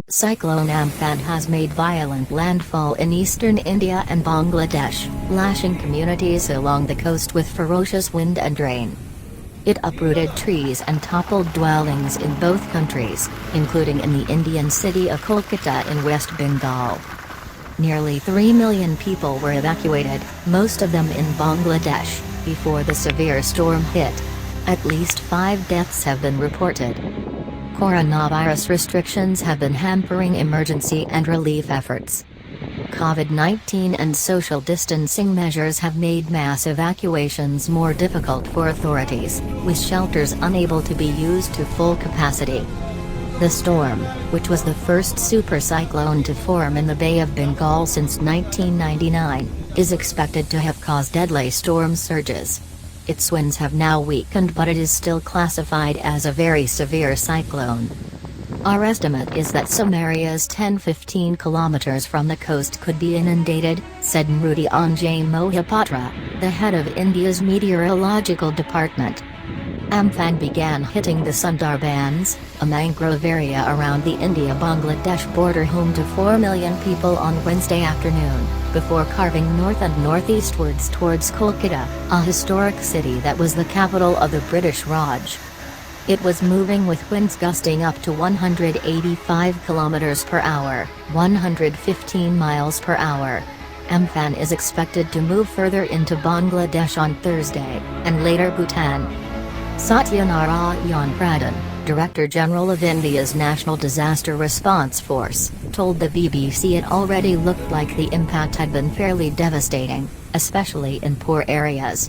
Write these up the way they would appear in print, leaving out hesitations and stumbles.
Cyclone Amphan has made violent landfall in eastern India and Bangladesh, lashing communities along the coast with ferocious wind and rain. It uprooted trees and toppled dwellings in both countries, including in the Indian city of Kolkata in West Bengal. Nearly 3 million people were evacuated, most of them in Bangladesh, before the severe storm hit. At least 5 deaths have been reported. Coronavirus restrictions have been hampering emergency and relief efforts. COVID-19 and social distancing measures have made mass evacuations more difficult for authorities, with shelters unable to be used to full capacity. The storm, which was the first supercyclone to form in the Bay of Bengal since 1999, is expected to have caused deadly storm surges. Its winds have now weakened, but it is still classified as a very severe cyclone. Our estimate is that some areas 10-15 kilometers from the coast could be inundated, said Mruti Mohapatra, the head of India's meteorological department. Amphan began hitting the Sundarbans, a mangrove area around the India-Bangladesh border home to 4 million people on Wednesday afternoon, before carving north and northeastwards towards Kolkata, a historic city that was the capital of the British Raj. It was moving with winds gusting up to 185 km per hour, 115 miles per hour. Amphan is expected to move further into Bangladesh on Thursday, and later Bhutan. Satyanarayan Pradhan, Director General of India's National Disaster Response Force, told the BBC it already looked like the impact had been fairly devastating, especially in poor areas.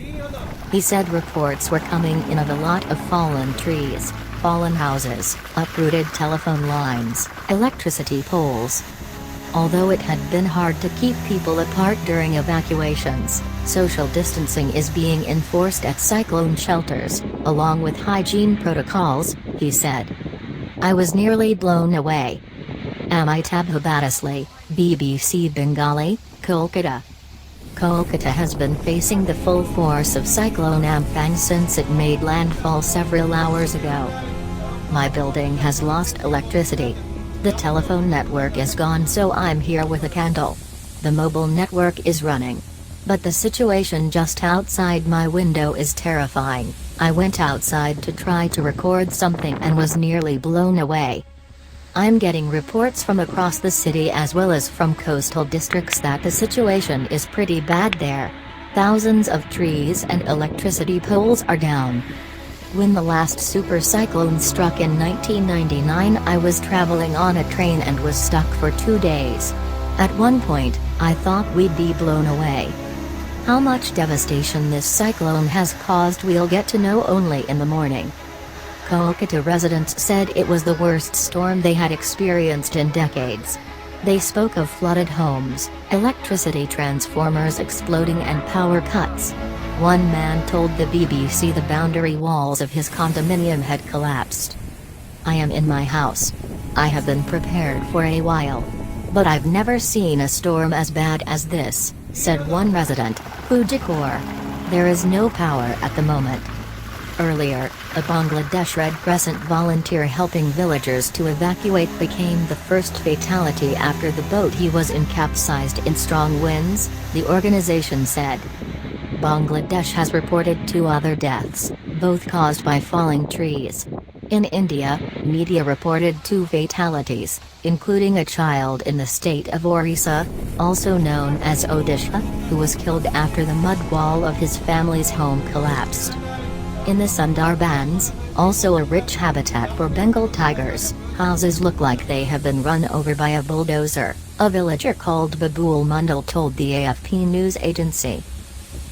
He said reports were coming in of a lot of fallen trees, fallen houses, uprooted telephone lines, electricity poles. Although it had been hard to keep people apart during evacuations, social distancing is being enforced at cyclone shelters, along with hygiene protocols, he said. I was nearly blown away. Amitabh Bhattachley, BBC Bengali, Kolkata. Kolkata has been facing the full force of Cyclone Amphan since it made landfall several hours ago. My building has lost electricity. The telephone network is gone, so I'm here with a candle. The mobile network is running. But the situation just outside my window is terrifying. I went outside to try to record something and was nearly blown away. I'm getting reports from across the city as well as from coastal districts that the situation is pretty bad there. Thousands of trees and electricity poles are down. When the last supercyclone struck in 1999, I was traveling on a train and was stuck for 2 days. At one point, I thought we'd be blown away. How much devastation this cyclone has caused we'll get to know only in the morning. Kolkata residents said it was the worst storm they had experienced in decades. They spoke of flooded homes, electricity transformers exploding and power cuts. One man told the BBC the boundary walls of his condominium had collapsed. I am in my house. I have been prepared for a while. But I've never seen a storm as bad as this, said one resident, Pujikor. There is no power at the moment. Earlier, a Bangladesh Red Crescent volunteer helping villagers to evacuate became the first fatality after the boat he was in capsized in strong winds, the organization said. Bangladesh has reported 2 other deaths, both caused by falling trees. In India, media reported 2 fatalities, including a child in the state of Orissa, also known as Odisha, who was killed after the mud wall of his family's home collapsed. In the Sundarbans, also a rich habitat for Bengal tigers, houses look like they have been run over by a bulldozer, a villager called Babul Mundal told the AFP news agency.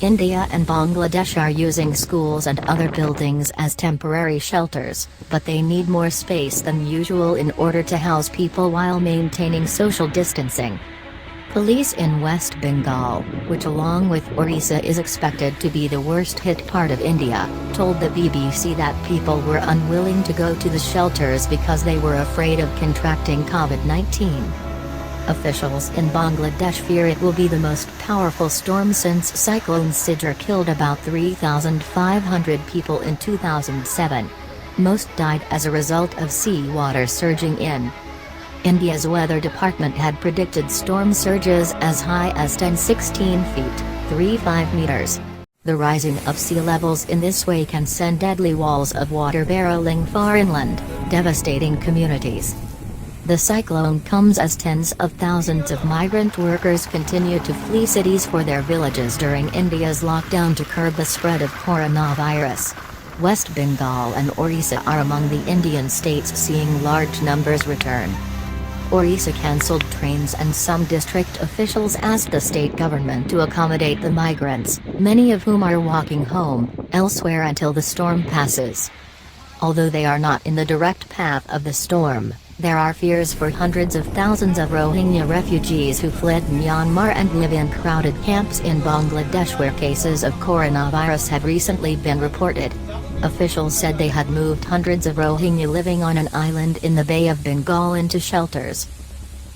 India and Bangladesh are using schools and other buildings as temporary shelters, but they need more space than usual in order to house people while maintaining social distancing. Police in West Bengal, which along with Orissa is expected to be the worst hit part of India, told the BBC that people were unwilling to go to the shelters because they were afraid of contracting COVID-19. Officials in Bangladesh fear it will be the most powerful storm since Cyclone Sidr killed about 3,500 people in 2007. Most died as a result of seawater surging in. India's weather department had predicted storm surges as high as 10-16 feet, 3-5 meters. The rising of sea levels in this way can send deadly walls of water barreling far inland, devastating communities. The cyclone comes as tens of thousands of migrant workers continue to flee cities for their villages during India's lockdown to curb the spread of coronavirus. West Bengal and Orissa are among the Indian states seeing large numbers return. Orissa cancelled trains and some district officials asked the state government to accommodate the migrants, many of whom are walking home, elsewhere until the storm passes. Although they are not in the direct path of the storm, there are fears for hundreds of thousands of Rohingya refugees who fled Myanmar and live in crowded camps in Bangladesh where cases of coronavirus have recently been reported. Officials said they had moved hundreds of Rohingya living on an island in the Bay of Bengal into shelters.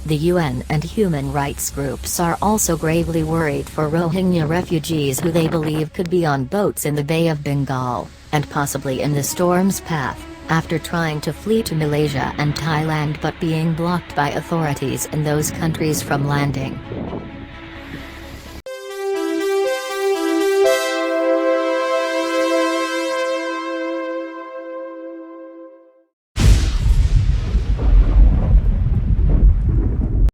The UN and human rights groups are also gravely worried for Rohingya refugees who they believe could be on boats in the Bay of Bengal, and possibly in the storm's path, after trying to flee to Malaysia and Thailand but being blocked by authorities in those countries from landing.